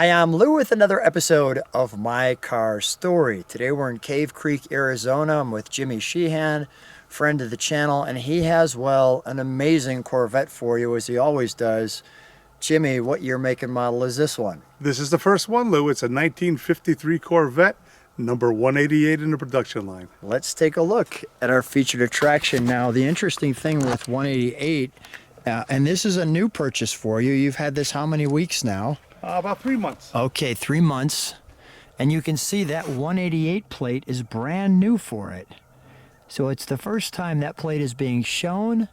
Hi, I'm Lou with another episode of My Car Story. Today we're in Cave Creek, Arizona. I'm with Jimmy Sheehan, friend of the channel, and he has, well, an amazing Corvette for you, as he always does. Jimmy, what year, make, and model is this one? This is the first one, Lou. It's a 1953 Corvette, number 188 in the production line. Let's take a look at our featured attraction. Now, the interesting thing with 188, and this is a new purchase for you. You've had this how many weeks now? About 3 months. Okay, 3 months. And you can see that 188 plate is brand new for it. So it's the first time that plate is being shown.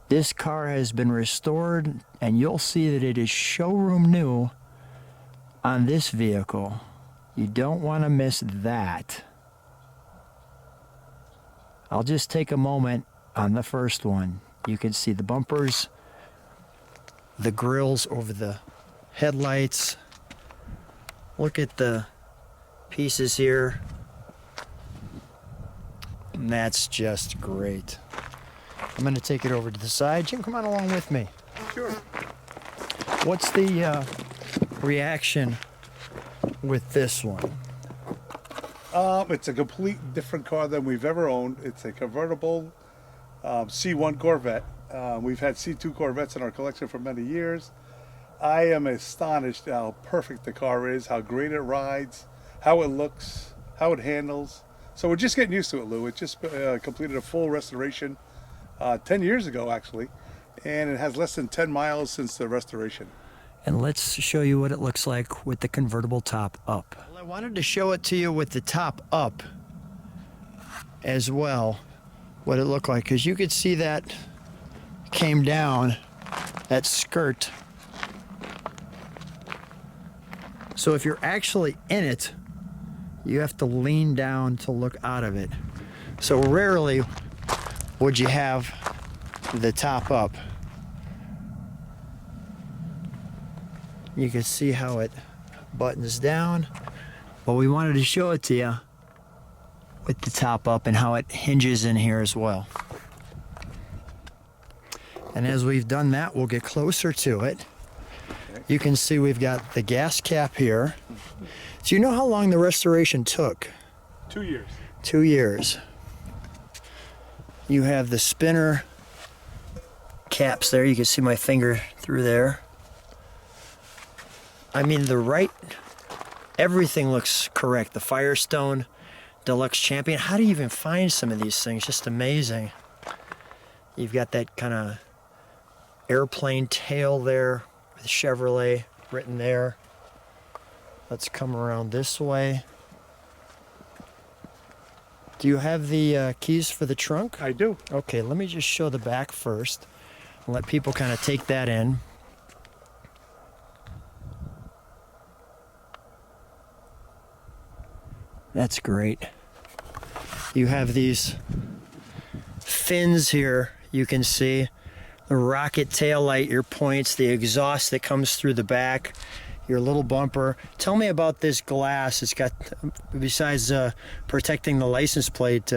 This car has been restored, and you'll see that it is showroom new on this vehicle. You don't want to miss that. I'll just take a moment on the first one. You can see the bumpers, the grills over the headlights. Look at the pieces here. And that's just great. I'm going to take it over to the side. Jim, come on along with me. Sure. What's the reaction with this one? It's a complete different car than we've ever owned. It's a convertible C1 Corvette. We've had C2 Corvettes in our collection for many years. I am astonished how perfect the car is, how great it rides, how it looks, how it handles. So we're just getting used to it, Lou. It just completed a full restoration 10 years ago, actually, and it has less than 10 miles since the restoration. And let's show you what it looks like with the convertible top up. Well, I wanted to show it to you with the top up as well, what it looked like, because you could see that came down, that skirt. So if you're actually in it, you have to lean down to look out of it. So rarely would you have the top up. You can see how it buttons down, but we wanted to show it to you with the top up and how it hinges in here as well. And as we've done that, we'll get closer to it. You can see we've got the gas cap here. Do you know how long the restoration took? 2 years. 2 years. You have the spinner caps there. You can see my finger through there. I mean, everything looks correct. The Firestone Deluxe Champion. How do you even find some of these things? Just amazing. You've got that kind of airplane tail there with Chevrolet written there. Let's come around this way. Do you have the keys for the trunk? I do. Okay, let me just show the back first and let people kind of take that in. That's great. You have these fins here, you can see. The rocket tail light, your points, the exhaust that comes through the back, your little bumper. Tell me about this glass. It's got, besides protecting the license plate,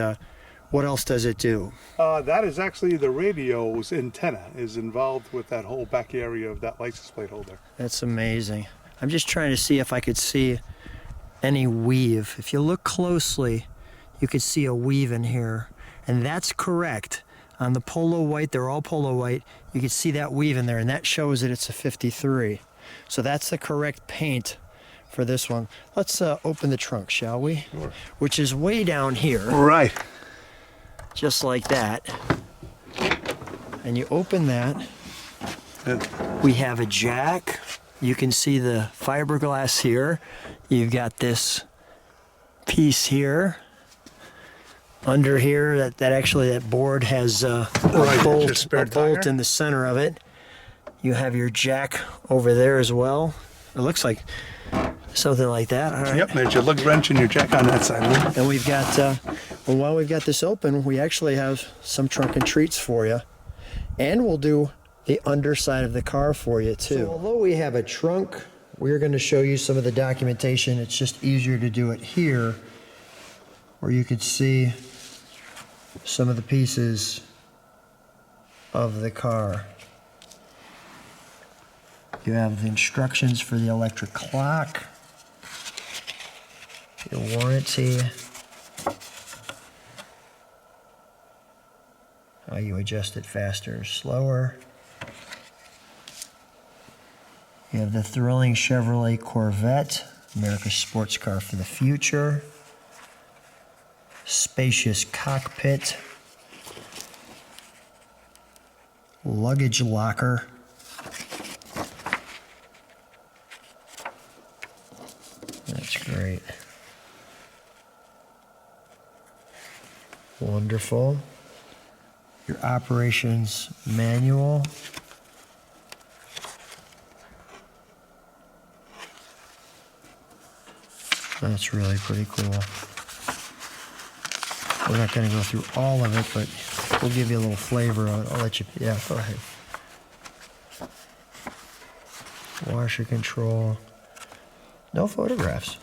what else does it do? That is actually the radio's antenna is involved with that whole back area of that license plate holder. That's amazing. I'm just trying to see if I could see any weave. If you look closely, you could see a weave in here, and that's correct. On the Polo White, they're all Polo White, you can see that weave in there, and that shows that it's a 53. So that's the correct paint for this one. Let's open the trunk, shall we? Sure. Which is way down here. Right. Just like that. And you open that. We have a jack. You can see the fiberglass here. You've got this piece here. Under here, that board has a bolt in the center of it. You have your jack over there as well. It looks like something like that. All right. Yep, there's your lug wrench and your jack on that side. And we've got, well, while we've got this open, we actually have some trunk and treats for you. And we'll do the underside of the car for you too. So although we have a trunk, we're going to show you some of the documentation. It's just easier to do it here, where you could see some of the pieces of the car. You have the instructions for the electric clock, your warranty, how you adjust it faster or slower. You have the thrilling Chevrolet Corvette, America's sports car for the future. Spacious cockpit. Luggage locker. That's great. Wonderful. Your operations manual. That's really pretty cool. We're not going to go through all of it, but we'll give you a little flavor on it. I'll let you, yeah, go ahead. Washer control. No photographs.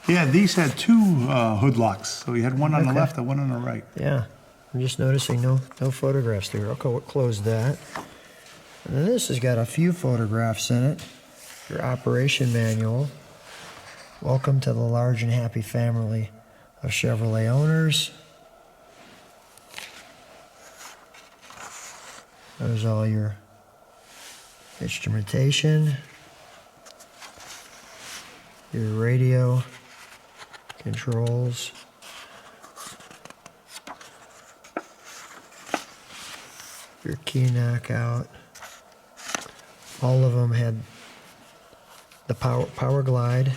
Yeah, these had two hood locks. So you had one on the left and one on the right. Yeah, I'm just noticing no photographs there. Okay, we'll close that. And then this has got a few photographs in it. Your operation manual. Welcome to the large and happy family of Chevrolet owners. There's all your instrumentation, your radio controls, your key knockout. All of them had the power glide.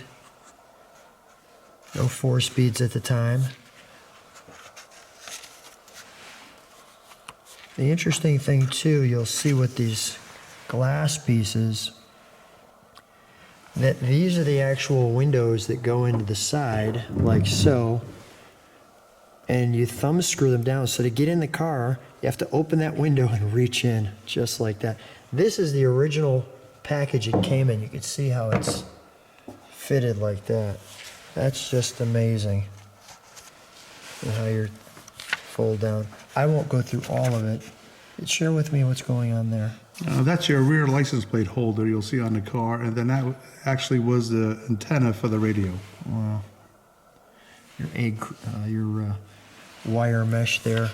No 4 speeds at the time. The interesting thing too, you'll see with these glass pieces, that these are the actual windows that go into the side, like so, and you thumb screw them down. So to get in the car, you have to open that window and reach in, just like that. This is the original package it came in. You can see how it's fitted like that. That's just amazing. And how you fold down. I won't go through all of it. Share with me what's going on there. That's your rear license plate holder you'll see on the car, and then that actually was the antenna for the radio. Wow. Your wire mesh there.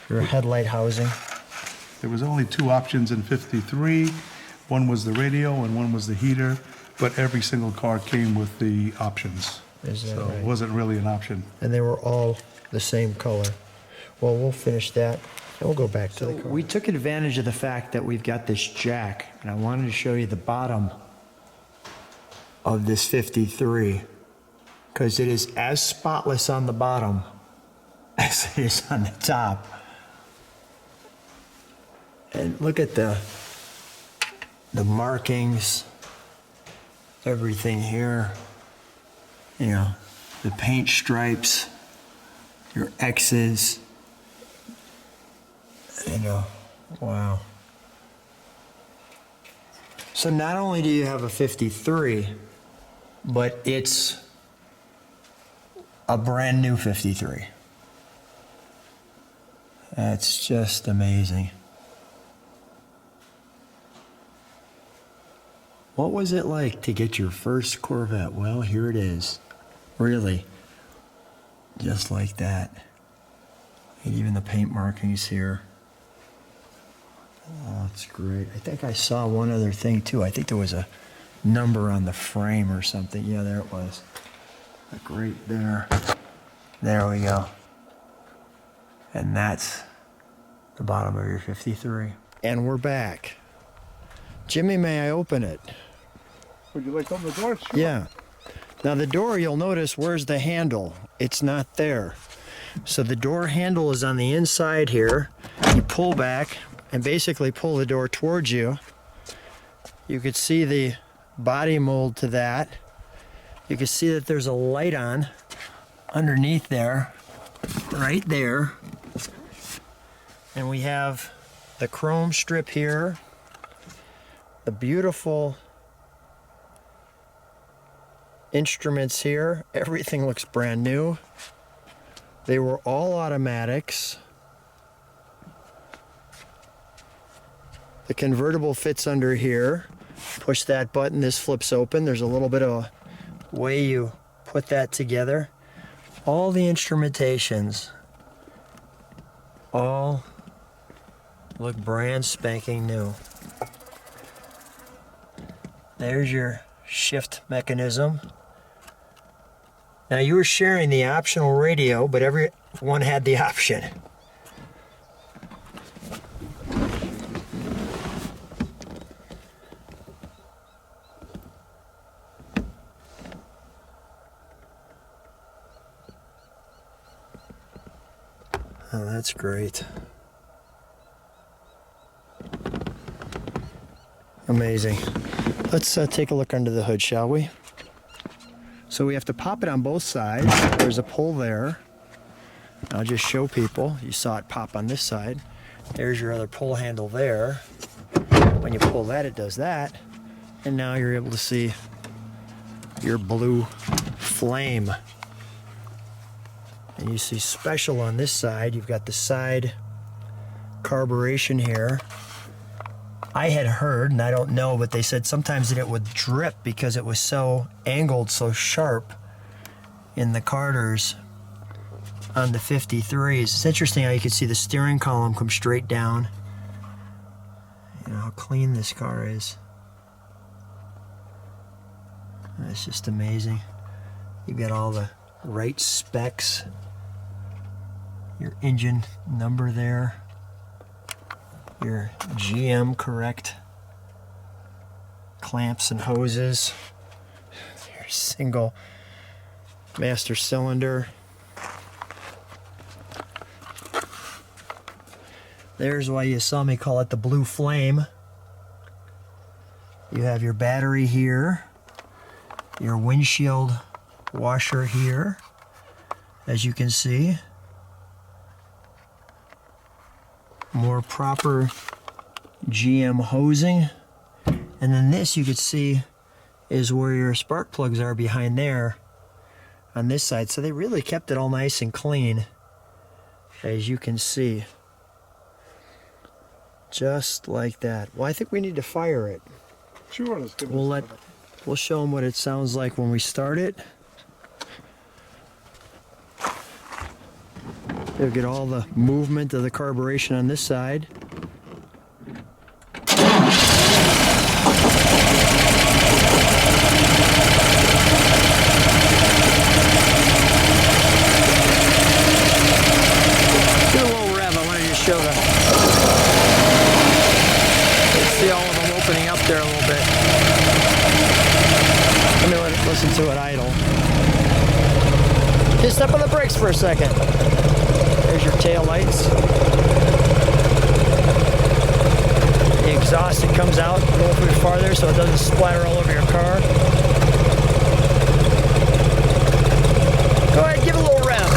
Your headlight housing. There was only 2 options in 53. One was the radio and one was the heater, but every single car came with the options. Is that so right? It wasn't really an option. And they were all the same color. Well, we'll finish that, and we'll go back to the car. We took advantage of the fact that we've got this jack, and I wanted to show you the bottom of this 53, because it is as spotless on the bottom as it is on the top. And look at the markings, everything here, you know, the paint stripes, your X's, you know, wow. So not only do you have a 53, but it's a brand new 53. That's just amazing. What was it like to get your first Corvette? Well, here it is. Really. Just like that. And even the paint markings here. Oh, that's great. I think I saw one other thing too. I think there was a number on the frame or something. Yeah, there it was. Like right there. There we go. And that's the bottom of your 53. And we're back. Jimmy, may I open it? Would you like to open the door? Sure. Yeah. Now the door, you'll notice, where's the handle? It's not there. So the door handle is on the inside here. You pull back and basically pull the door towards you. You could see the body mold to that. You can see that there's a light on underneath there, right there. And we have the chrome strip here, the beautiful instruments here. Everything looks brand new. They were all automatics. The convertible fits under here. Push that button, this flips open. There's a little bit of a way you put that together. All the instrumentations all look brand spanking new. There's your shift mechanism. Now you were sharing the optional radio, but everyone had the option. Oh, that's great. Amazing. Let's take a look under the hood, shall we? So we have to pop it on both sides. There's a pull there. I'll just show people. You saw it pop on this side. There's your other pull handle there. When you pull that, it does that. And now you're able to see your blue flame. And you see special on this side. You've got the side carburation here. I had heard, and I don't know, but they said sometimes that it would drip because it was so angled, so sharp in the carders on the 53s. It's interesting how you can see the steering column come straight down. You know how clean this car is. It's just amazing. You've got all the right specs. Your engine number there. Your GM correct clamps and hoses, your single master cylinder. There's why you saw me call it the blue flame. You have your battery here, your windshield washer here, as you can see. More proper GM hosing. And then this you could see is where your spark plugs are behind there on this side. So they really kept it all nice and clean, as you can see. Just like that. Well, I think we need to fire it. Sure, let's give it We'll show them what it sounds like when we start it. You'll get all the movement of the carburation on this side. Get a little rev, I wanted to show them. Let's see all of them opening up there a little bit. Let me listen to it idle. Just step on the brakes for a second. There's your tail lights. The exhaust, it comes out a little bit farther so it doesn't splatter all over your car. Go ahead, give it a little rev.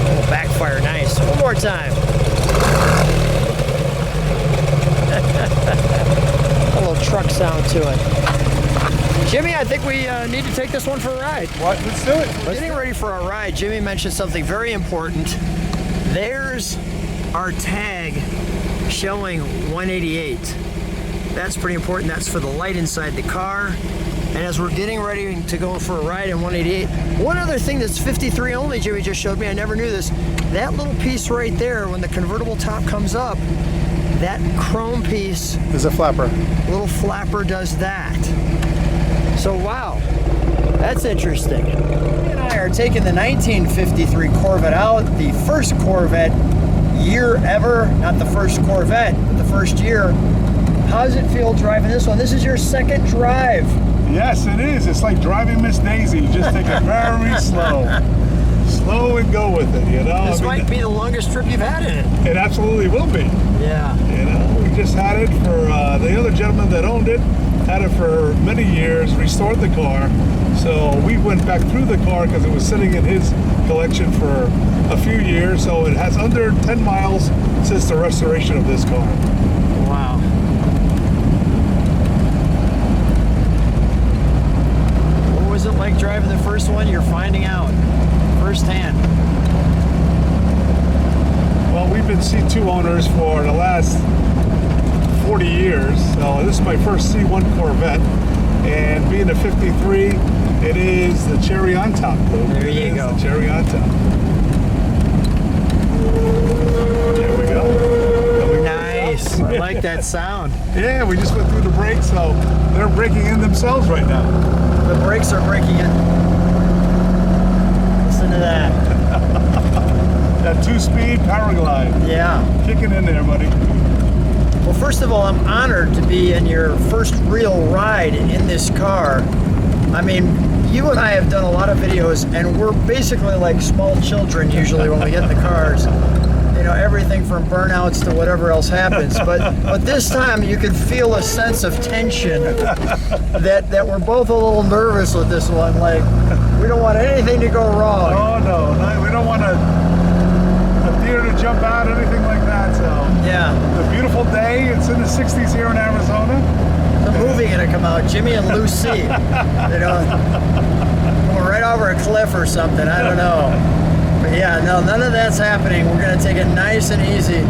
Oh, backfire, nice. One more time. A little truck sound to it. Jimmy, I think we need to take this one for a ride. What? Let's do it. We're getting ready for our ride. Jimmy mentioned something very important. There's our tag showing 188. That's pretty important. That's for the light inside the car. And as we're getting ready to go for a ride in 188, one other thing that's 53 only, Jimmy just showed me, I never knew this. That little piece right there, when the convertible top comes up, that chrome piece is a flapper. Little flapper does that. So wow, that's interesting. He and I are taking the 1953 Corvette out, the first Corvette year ever, not the first Corvette, but the first year. How does it feel driving this one? This is your second drive. Yes, it is. It's like driving Miss Daisy. You just take it very slow. Slow and go with it, you know? This might be the longest trip you've had in it. It absolutely will be. Yeah. You know, we just had it for, the other gentleman that owned it, had it for many years, restored the car. So we went back through the car because it was sitting in his collection for a few years. So it has under 10 miles since the restoration of this car. Wow. What was it like driving the first one? You're finding out firsthand. Well, we've been C2 owners for the last 40 years. So this is my first C1 Corvette, and being a 53, it is the cherry on top. There you go. The cherry on top. There we go. Nice. I like that sound. Yeah, we just went through the brakes, so they're breaking in themselves right now. The brakes are breaking in. Listen to that. That 2-speed power glide. Yeah. Kicking in there, buddy. Well, first of all, I'm honored to be in your first real ride in this car. I mean, you and I have done a lot of videos, and we're basically like small children usually when we get in the cars. You know, everything from burnouts to whatever else happens. But this time you could feel a sense of tension that we're both a little nervous with this one. Like, we don't want anything to go wrong. Oh, no. We don't want a deer to jump out, anything like that. So Yeah. it's a beautiful day. It's in the 60s here in Arizona. The movie gonna come out, Jimmy and Lucy. You know, we're right over a cliff or something. I don't know. But yeah, no, none of that's happening. We're gonna take it nice and easy.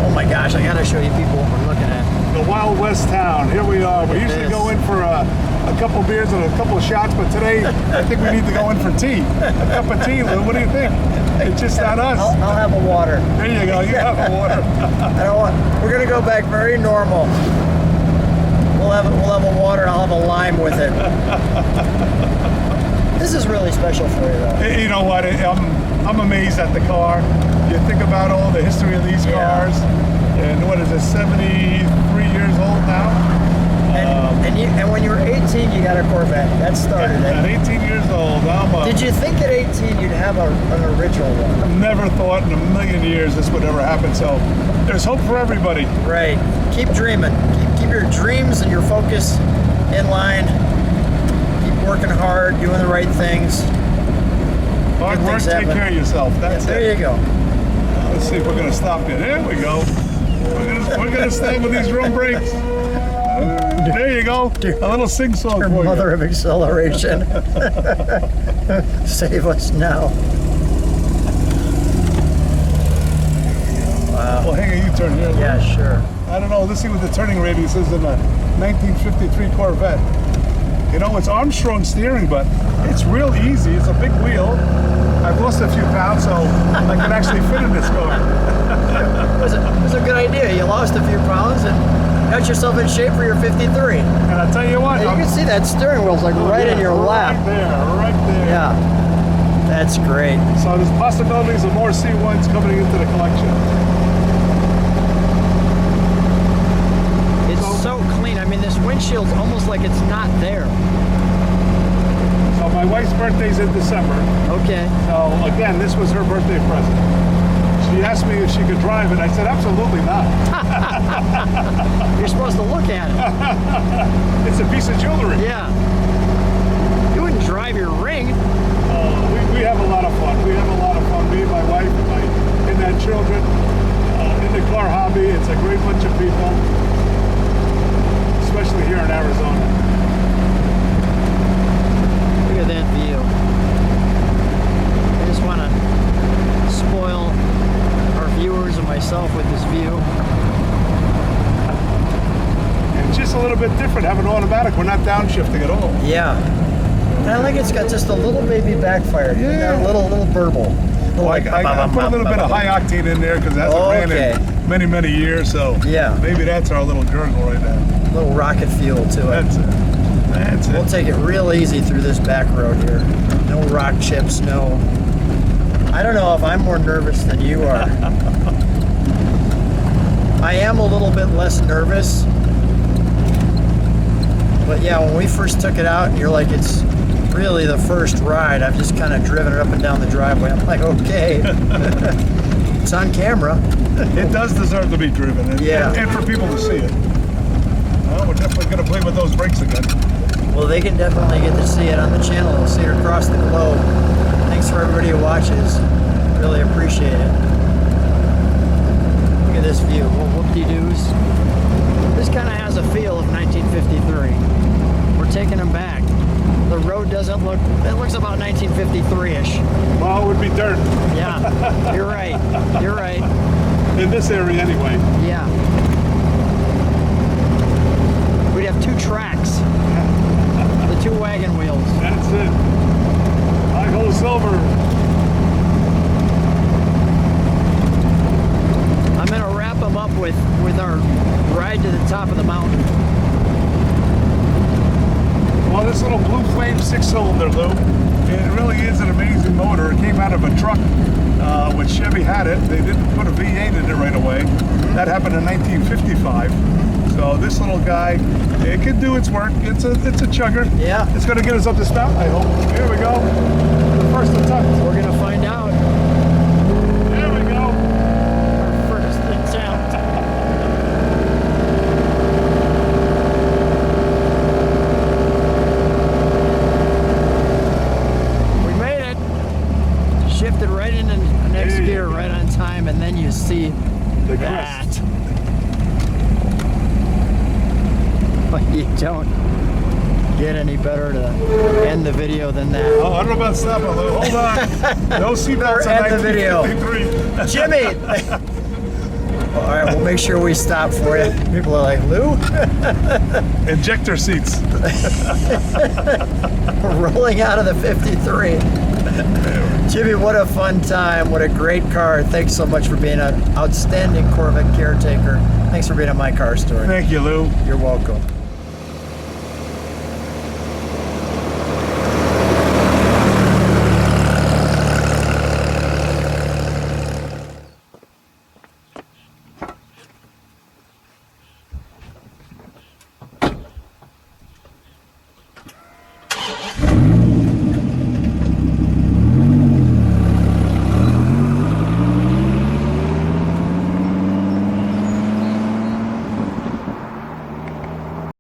Oh my gosh, I gotta show you people what we're looking at. The Wild West town. Here we are. We usually go in for a couple beers and a couple of shots, but today I think we need to go in for tea. A cup of tea, Lou. What do you think? It's just not us. I'll have a water. There you go. You have a water. I don't want. We're gonna go back very normal. We'll have a water. I'll have a lime with it. This is really special for you, though. You know what? I'm amazed at the car. You think about all the history of these cars, and what is it? 73 years old now. And when you were 18, you got a Corvette. That started At it. 18 years old, Did you think at 18 you'd have an original one? never thought in a million years this would ever happen. So there's hope for everybody. Right. Keep dreaming. Keep your dreams and your focus in line. Keep working hard, doing the right things. Hard Good work, things take happen. care of yourself. That's There it. you go. Let's see if we're gonna stop you. There we go. We're gonna stay with these room brakes. There you go. A little sing-song Your for mother you. of acceleration. Save us now. Well, hang on, you turn here. Lou. Yeah, sure. I don't know. Let's see what the turning radius is in a 1953 Corvette. You know, it's Armstrong steering, but it's real easy. It's a big wheel. I've lost a few pounds, so I can actually fit in this car. It was a good idea. You lost a few pounds and got yourself in shape for your 53. And I tell you what, You can see that steering wheel's like right in your lap. Right there. Yeah. That's great. So there's possibilities of more C1s coming into the collection. It's so clean. I mean, this windshield's almost like it's not there. So my wife's birthday's in December. Okay. So again, this was her birthday present. She asked me if she could drive it. I said, absolutely not. You're supposed to look at it. It's a piece of jewelry. Yeah. You wouldn't drive your ring. We have a lot of fun. We have a lot of fun. Me and my wife and my children in the car hobby. It's a great bunch of people, especially here in Arizona. Look at that view. I just want to spoil our viewers and myself with this view. And just a little bit different having automatic. We're not downshifting at all. Yeah. And I think it's got just a little baby backfire. Yeah. A little burble. Well, I put a little bit of high octane in there because it hasn't ran in many, many years. So Yeah. maybe that's our little gurgle right now. A little rocket fuel to it. That's it. That's We'll it. take it real easy through this back road here. No rock chips, no. I don't know if I'm more nervous than you are. I am a little bit less nervous. But yeah, when we first took it out, and you're like, it's really the first ride. I've just kind of driven it up and down the driveway. I'm like, okay. It's on camera. It does deserve to be driven, and for people to see it. Well, we're definitely going to play with those brakes again. Well, they can definitely get to see it on the channel. They'll see it across the globe. Thanks for everybody who watches. Really appreciate it. Look at this view. Well, whoop-de-doos. This kind of has a feel of 1953. We're taking them back. The road doesn't look, it looks about 1953-ish. Well, it would be dirt Yeah, you're right. You're right. in this area anyway. Yeah. 2 tracks. The 2 wagon wheels. That's it. High-hole silver. I'm gonna wrap them up with our ride to the top of the mountain. Well, this little Blue Flame 6-cylinder, Lou, it really is an amazing motor. It came out of a truck when Chevy had it. They didn't put a V8 in it right away. That happened in 1955. So this little guy, it can do its work. It's a chugger. Yeah. It's going to get us up this mountain, I hope. Here we go. The first attempt. We're gonna find out. There we go. Our first attempt. We made it. Shifted right into the next Hey. gear, right on time, and then you see The that. crest. You don't get any better to end the video than that. Oh, I don't know about stopping, Lou. Hold on. No seatbelts in End the video. 1953. Jimmy! All right, we'll make sure we stop for you. People are like, Lou? Injector seats. Rolling out of the 53. Jimmy, what a fun time. What a great car. Thanks so much for being an outstanding Corvette caretaker. Thanks for being on My Car Story. Thank you, Lou. You're welcome.